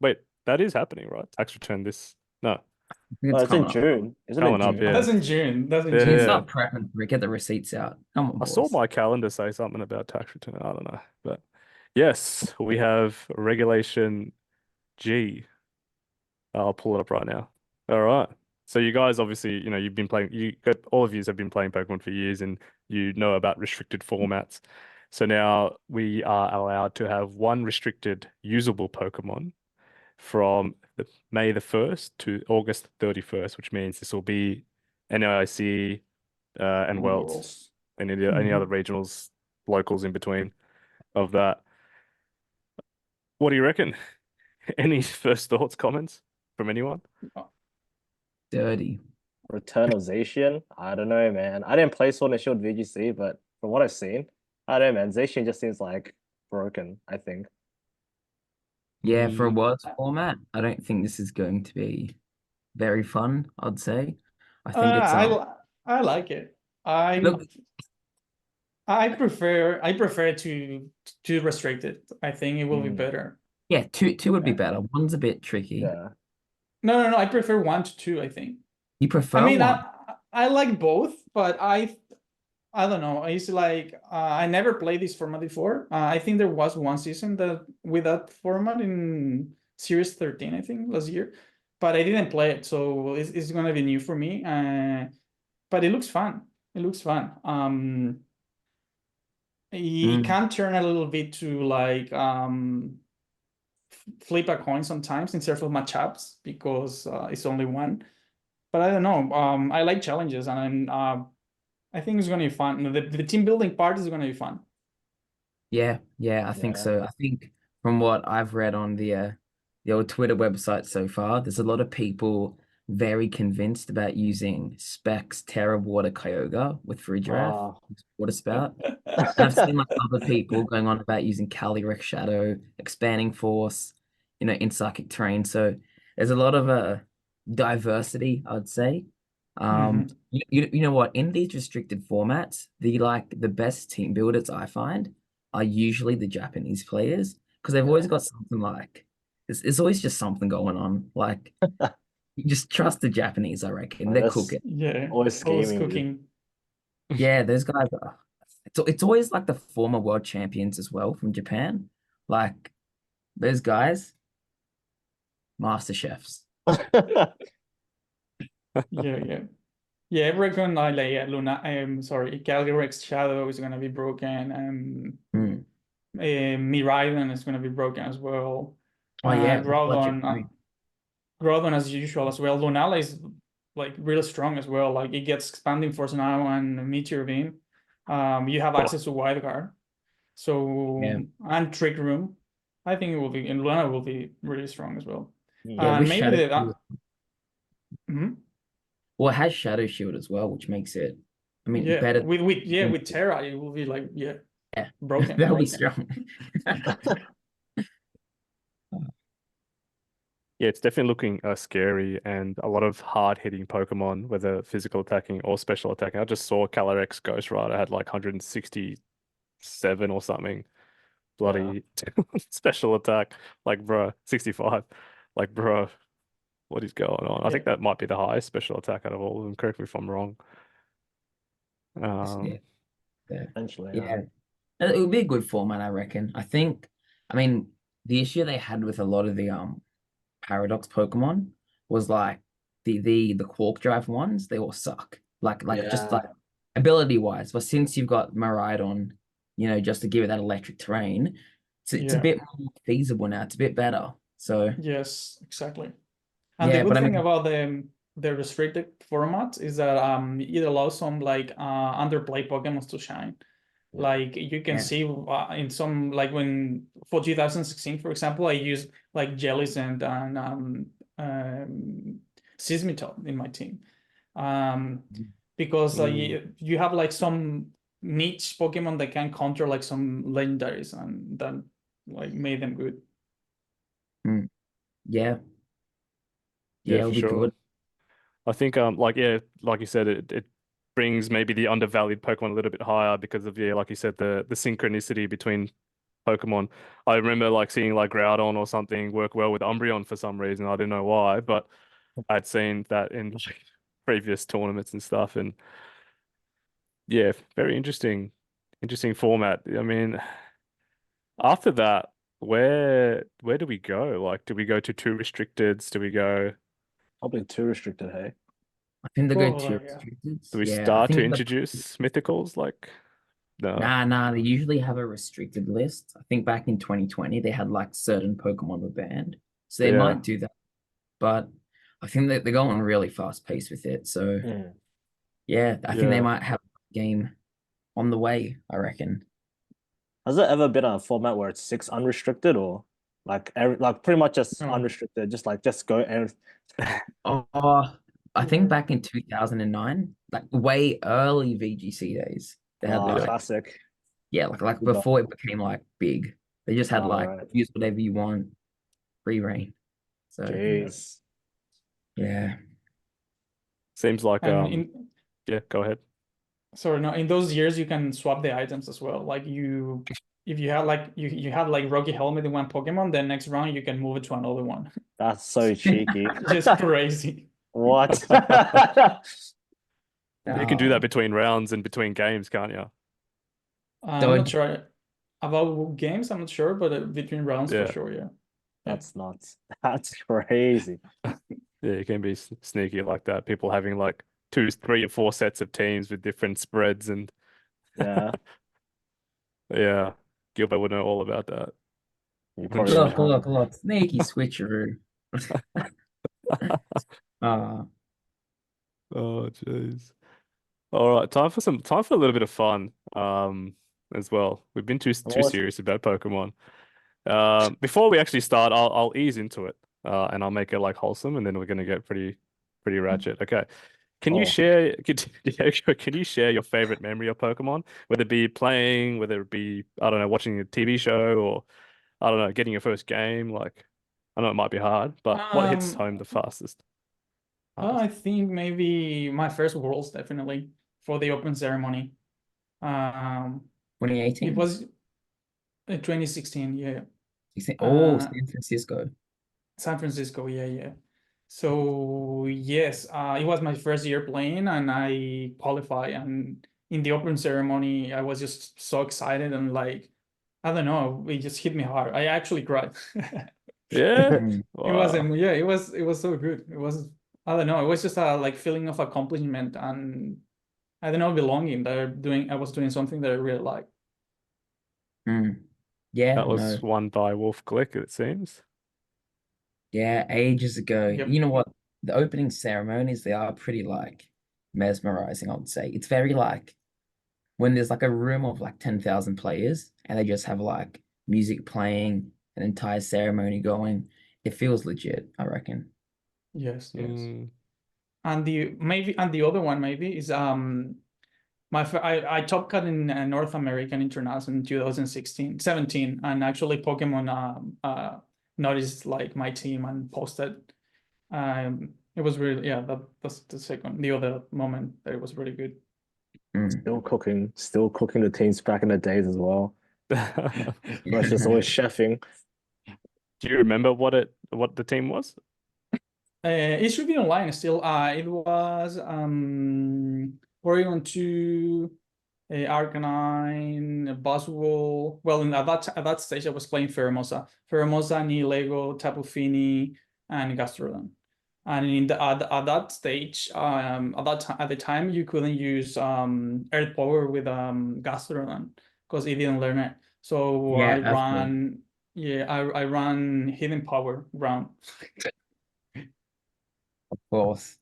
wait, that is happening, right? Tax return this. No, I think Oh, it's it's in coming up. June. Isn't Coming it up, June? yeah. That's in June. That's in Yeah, You June. can yeah. start prepping for it, get the receipts out. Come on, I saw boys. my calendar say something about tax return. I don't know, but yes, we have Regulation G. I'll pull it up right now. All right. So you guys obviously, you've been playing. All of you have been playing Pokemon for years, and you know about restricted formats. So now we are allowed to have one restricted usable Pokemon from May the 1st to August 31st, which means this will be NAIC and Worlds and any other regionals, locals in between of that. What do you reckon? Any first thoughts, comments from anyone? Dirty. Return of Zacian? I don't know, man. I didn't play Sword and Shield VGC, but from what I've seen, I don't know, man. Zacian just seems like broken, I think. Yeah, for a Worlds format, I don't think this is going to be very fun, I'd say. I think it's I like it. I look, prefer to restrict it. I think it will be better. yeah, two would be better. One's a bit tricky. Yeah. No. I prefer 1 to 2. I think. You prefer I mean, one? I like both, but I don't know. It's like I never played this format before. I think there was one season that with that format in Series 13, I think last year, but I didn't play it, so it's gonna be new for me. But it looks fun. It looks fun. It can turn a little bit to like flip a coin sometimes instead of matchups because it's only one. But I don't know. I like challenges, and I think it's gonna be fun. The team building part is gonna be fun. Yeah, I think Yeah. so. I think from what I've read on the old Twitter website so far, there's a lot of people very convinced about using Specs Terra Water Kyogre with Farigiraf Water Spout. And I've seen like other people going on about using Calyrex Shadow, Expanding Force, in Psychic Terrain. So there's a lot of diversity, I'd say. You know what? In these restricted formats, the best team builders I find are usually the Japanese players because they've always got something like it's always just something going on. Like you just trust the Japanese, I reckon. They're cooking. Yeah, Always scheming, dude. cooking. Yeah, those guys are. It's always like the former world champions as well from Japan. Like those guys, master chefs. Yeah, I reckon Luna. Sorry, Calyrex Shadow is gonna be broken, and Miraidon is gonna be broken as well. Oh yeah, Groudon as usual as well. Lunala is like really strong as well. Like it gets Expanding Force now and Meteor Beam. You have access to Wild Card, and Trick Room. I think Luna will be really strong as well. Yeah, And maybe the. Well, it has Shadow Shield as well, which makes it, better. With Terra, it will be like broken. That'll be strong. Yeah, it's definitely looking scary and a lot of hard-hitting Pokemon, whether physical attacking or special attacking. I just saw Calyrex Ghost Rider had like 167 or something. Bloody special attack. Like, bro, 65. Like, bro, what is going on? I think that might be the highest special attack out of all of them. Correct me if I'm wrong. Essentially, it would be a good format, I reckon. The issue they had with a lot of the Paradox Pokemon was like the Quark Drive ones, they all suck. Just like ability wise. But since you've got Miraidon, just to give it that electric terrain, it's a bit more feasible now. It's a bit better. So yes, exactly. And the good thing about the restricted format is that it allows some like underplayed Pokemon to shine. Like you can see in some like when for 2016, for example, I used like Jellicent and Sismitot in my team, because you have like some niche Pokemon that can counter like some legendaries, and that like made them good. Yeah, it'll be good. I think like you said, it brings maybe the undervalued Pokemon a little bit higher because of like you said, the synchronicity between Pokemon. I remember like seeing like Groudon or something work well with Umbreon for some reason. I don't know why, but I'd seen that in like previous tournaments and stuff. And yeah, very interesting format. I mean, after that, where do we go? Like, do we go to 2 restricteds? Do we go? Probably 2 restricted, hey? I think they go 2 restricted. Do we start to introduce mythicals? Like, no. Nah, they usually have a restricted list. I think back in 2020, they had like certain Pokemon were banned. So they might do that. But I think that they're going really fast paced with it. So I think they might have a game on the way, I reckon. Has there ever been a format where it's 6 unrestricted or like pretty much just unrestricted, just go and I think back in 2009, like way early VGC days, they had classic. Yeah, like before it became like big. They just had use whatever you want, free reign. So jeez. Yeah. Seems like go ahead. Sorry, no, in those years you can swap the items as well. Like if you have like you have like Rocky Helmet in one Pokemon, then next round you can move it to another one. That's so cheeky. Just crazy. What? You can do that Oh, between rounds and between games, can't you? I'm So not sure about games. I'm not sure, but between rounds for Yeah. sure. Yeah. That's nuts. That's crazy. Yeah, you can be sneaky like that. People having like 2, 3, or 4 sets of teams with different spreads and Yeah. yeah, Gilbert would know all about that. You Wouldn't probably you? would. look, sneaky switcheroo. Uh, Oh, jeez. All right, time for a little bit of fun as well. We've been too I'm too always, serious about Pokemon. Before we actually start, I'll ease into it, and I'll make it like wholesome, and then we're gonna get pretty ratchet. Okay. Can you oh, share, Diego, can you share your favorite memory of Pokemon? Whether it be playing, whether it be, I don't know, watching a TV show, or I don't know, getting your first game. Like, I know it might be hard, but what hits home the fastest? I think maybe my first Worlds definitely for the open ceremony. It 2018. was 2016. Yeah. Oh, Uh, San Francisco. San Francisco. Yeah. So yes, it was my first year playing, and I qualified. And in the open ceremony, I was just so excited and like, I don't know, it just hit me hard. I actually cried. Yeah. Mm. It wasn't, Wow. yeah, it was so good. It was, I don't know, it was just a like feeling of accomplishment and I don't know, belonging that I was doing something that I really like. Mm. Yeah, That no. was won by Wolf Glick, it seems. Yeah, ages ago. Yep. You know what? The opening ceremonies, they are pretty like mesmerizing, I would say. It's very like when there's like a room of like 10,000 players and they just have like music playing, an entire ceremony going. It feels legit, I reckon. Yes. Mm. And the other one maybe is I top cut in North American International in 17, and actually Pokemon noticed like my team and posted. It was really, yeah, that's the other moment that it was really good. Mm. still cooking the teams back in the days as well. Not just always chefing. Do you remember what the team was? It should be online still. It was Oregon 2, Arcanine, Buzzwole. Well, at that stage, I was playing Pheromosa, Nihilego, Tapu Fini, and Gastrodon. And at that stage, at the time, you couldn't use Earth Power with Gastrodon because it didn't learn it. So Yeah, absolutely. I ran Hidden Power round. Of course.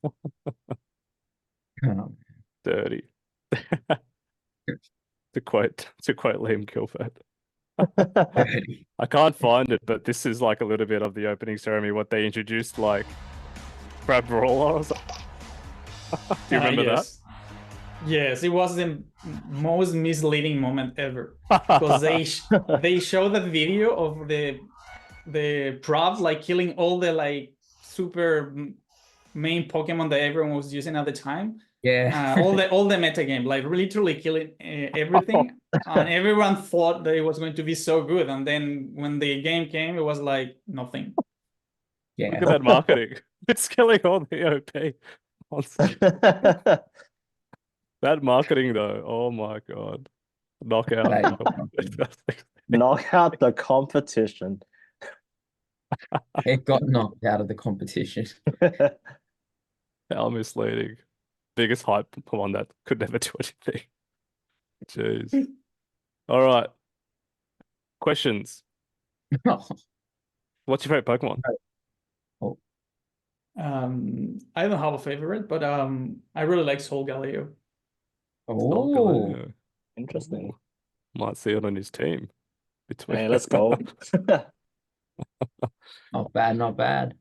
Dirty. To quote Liam Kilford. Dirty. I can't find it, but this is like a little bit of the opening ceremony, what they introduced, like Crab Brawler or something. Do you remember Yes. Yes, it was the most misleading moment ever because that? they show the video of the props like killing all the like super main Pokemon that everyone was using at the time. Yeah. All the meta game, like literally killing everything, and everyone thought that it was going to be so good, and then when the game came, it was like nothing. Look Yeah. at that marketing. It's killing all the OP. That marketing though, oh my God. Knockout. Knock out the competition. It got knocked out of the competition. How misleading. Biggest hype one that could never do anything. Jeez. All right. Questions. What's your favorite Pokemon? I don't have a favorite, but I really like Solgaleo. Oh, Interesting. Might see it on his team. Between Hey, let's go. not bad, not bad.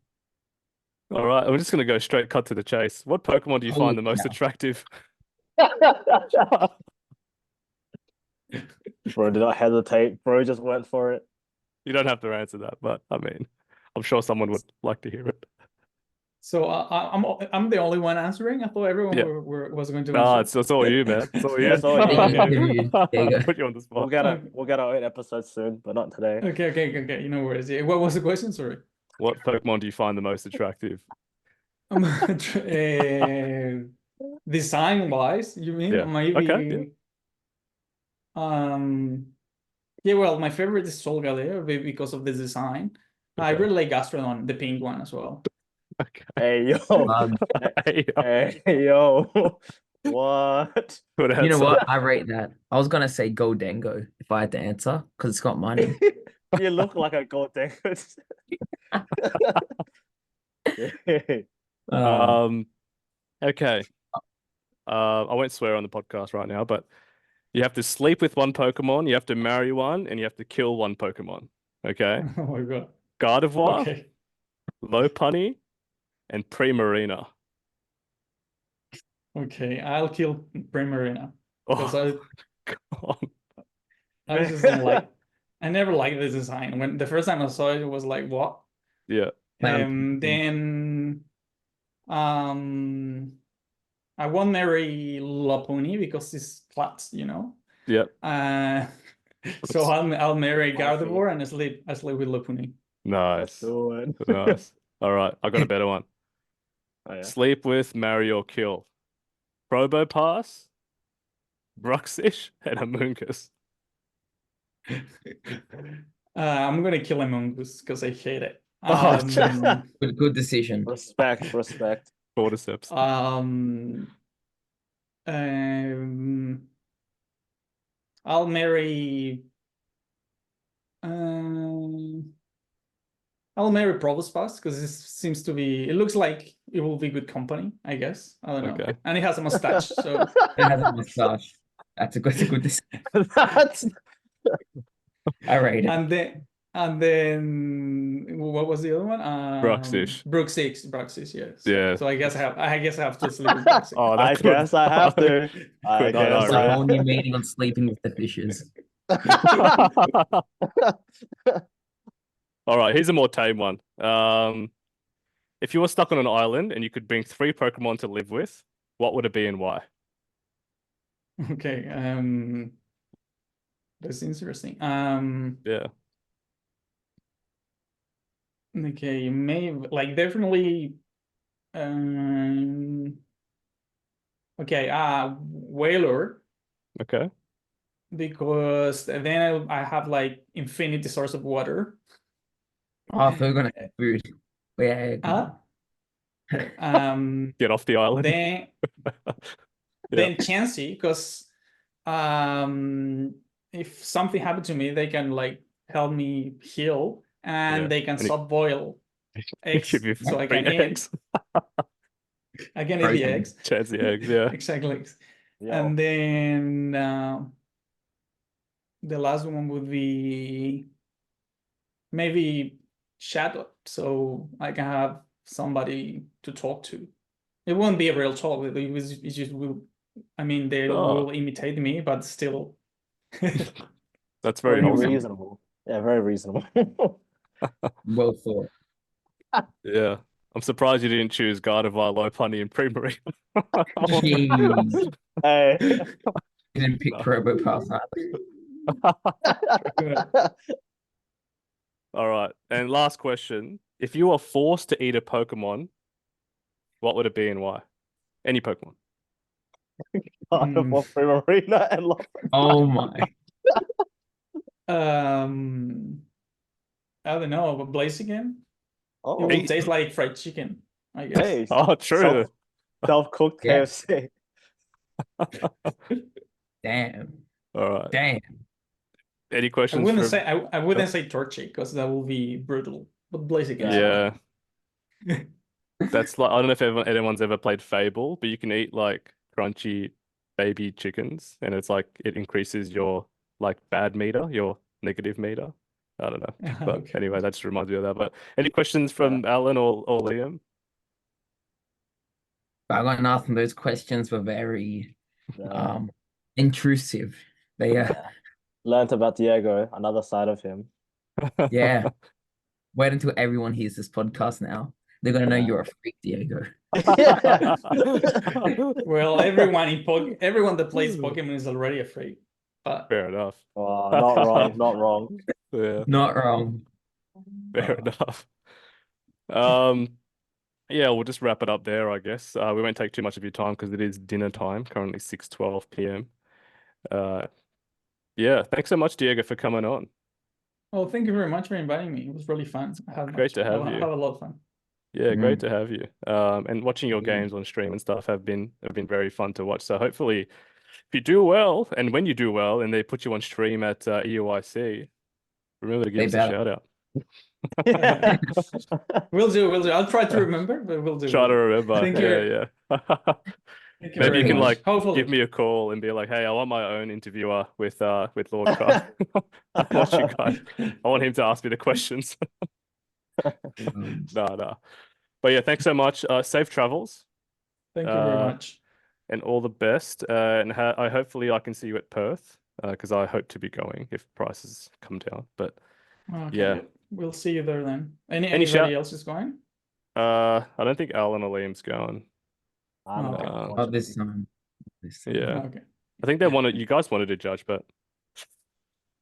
All right, I'm just gonna go straight cut to the chase. What Pokemon do you find the most attractive? Bro, did not hesitate. Bro just went for it. You don't have to answer that, but I mean, I'm sure someone would like to hear it. So I'm the only one answering. I thought everyone Yeah. was going to Nah, answer. it's all you, man. It's all you. That's all you. There you go. Put you on the spot. We'll get our own episode soon, but not today. Okay. You know where is it? What was the question? Sorry. What Pokemon do you find the most attractive? The Design-wise, you mean? Yeah. Maybe. Okay, Yeah, well, my favorite is Sol Galeo because of the design. I Okay. really like Gastrodon, the pink one as well. Okay. Hey yo, Hey, hey yo, what? good You know answer. what? I rate that. I was gonna say Go Dango if I had to answer because it's got money. You look like a gold digger. Um, Okay. I won't swear on the podcast right now, but you have to sleep with one Pokemon, you have to marry one, and you have to kill one Pokemon. Okay. Oh my god. Gardevoir, Okay. Lopunny, and Primarina. Okay, I'll kill Primarina because Oh, God. I just don't like. I never liked the design. When the first time I saw it, it was like, what? Yeah. Then I won't marry Lopunny because it's flat, you know. Yep. So I'll marry I see. Gardevoir and I sleep with Lopunny. Nice. Do it. Nice. All right. I got a better one. Oh, yeah. Sleep with, marry, or kill. Probopass, Bruxish, and Amoonguss. I'm gonna kill Amoonguss because I hate it. Oh, good decision. respect. Cordyceps. I'll marry. I'll marry Probopass because this seems to be. It looks like it will be good company. I guess. I don't know. Okay. And it has a mustache, so. It has a mustache. That's a good decision. That's I rate it. And then what was the other one? Bruxish. Bruxish, yes. Yeah. So I guess I have to sleep with Bruxish. Oh, I that could- guess I have to. I Good night, guess Ari. I Only meeting on sleeping with the fishes. All right, here's a more tame one. If you were stuck on an island and you could bring 3 Pokemon to live with, what would it be and why? Okay. That's interesting. Yeah. Okay, maybe like definitely. Okay. Whaler, Okay. because then I have like infinity source of water. Oh, I thought we were gonna have food. Yeah. Get off the island. Then Chansey, because if something happened to me, they can like help me heal, and Yeah. they can And it- soft boil eggs, Give you so I 3 can eat. eggs. I can eat the Protein. eggs. Chance the eggs, yeah. Exactly. Yo. And then the last one would be maybe Shadow, so I can have somebody to talk to. It won't be a real talk. It's just I mean, they Oh. will imitate me, but still. That's very Very wholesome. reasonable. Yeah, very reasonable. Well thought. Yeah. I'm surprised you didn't choose Gardevoir, Lopunny, and Primarina. Jeez. Hey. Didn't pick No. Probopass either. All right. And last question. If you were forced to eat a Pokemon, what would it be and why? Any Pokemon. Gardevoir, Primarina, and Love. Oh my. I don't know, but Blaziken? It Oh, will taste like fried chicken, I guess. hey, Oh, true. self-cooked Yeah. KFC. Damn. All right. Damn. Any I questions wouldn't from... say I wouldn't say Torchic because that will be brutal. But Blaziken. Yeah. That's like, I don't know if anyone's ever played Fable, but you can eat like crunchy baby chickens, and it's like it increases your like bad meter, your negative meter. I don't know. But Okay. anyway, that just reminds me of that. But any questions from Alan or Liam? I got nothing. Those questions were very Yeah. intrusive. They Learned about Diego, another side of him. yeah. Wait until everyone hears this podcast now. They're gonna know you're a freak, Diego. Well, everyone that plays Pokemon is already a freak. But Fair enough. Oh, not wrong, not wrong. Yeah, Not wrong. fair enough. yeah, we'll just wrap it up there, I guess. We won't take too much of your time because it is dinner time, currently 6:12 p.m. Yeah, thanks so much, Diego, for coming on. Well, thank you very much for inviting me. It was really fun. Great to have I you. had a lot of fun. Yeah, great to have you. And watching your games on stream and stuff have been very fun to watch. So hopefully, if you do well, and when you do well, and they put you on stream at EOIC, remember to give us a shout out. We'll do. I'll try to remember, but we'll do. Try to remember. Thank you. Yeah. Thank you Maybe very you can much. like Hopefully. give me a call and be like, "Hey, I want my own interviewer with LordKai. I want you guys. I want him to ask me the questions." No. But yeah, thanks so much. Safe travels. Thank you very much. And all the best. And hopefully I can see you at Perth because I hope to be going if prices come down. But Okay. yeah, We'll see you there then. Any Anybody else is going? I don't think Alan or Liam's going. This time. Yeah. Okay. I think you guys wanted to judge, but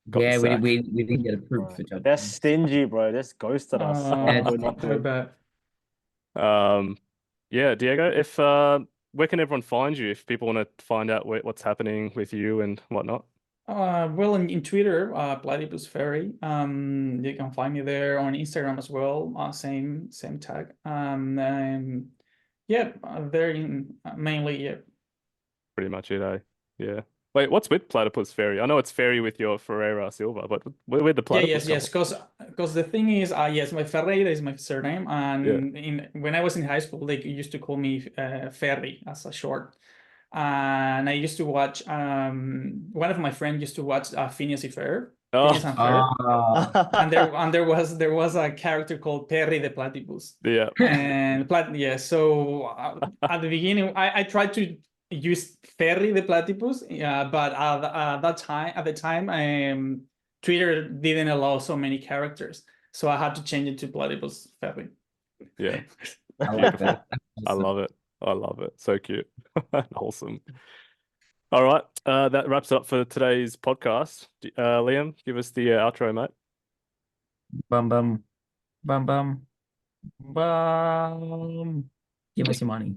got the Yeah, sack. we didn't get approved for judging. They're stingy, bro. They just ghosted us. Too bad. Yeah, Diego, if where can everyone find you if people want to find out what's happening with you and whatnot? Well, in Twitter, Platypus Ferry. You can find me there on Instagram as well. Same tag. Yeah, there mainly. Yeah. Pretty much it, eh? Yeah. Wait, what's with Platypus Ferry? I know it's Ferry with your Ferreira Silva, but where the platypus? Yes. Because the thing is, yes, my Ferreira is my surname, and when I was in high school, they used to call me Ferry as a short. And I used to watch. One of my friends used to watch Phineas and Ferb. Phineas and Ferb. And there was a character called Perry the Platypus. Yeah. And so at the beginning, I tried to use Ferry the Platypus, but at the time, Twitter didn't allow so many characters, so I had to change it to Platypus Ferry. Yeah. I like that. I love it. So cute. Wholesome. All right. That wraps up for today's podcast. Liam, give us the outro, mate. Bum bum. Bum bum. Bum. Give us your money.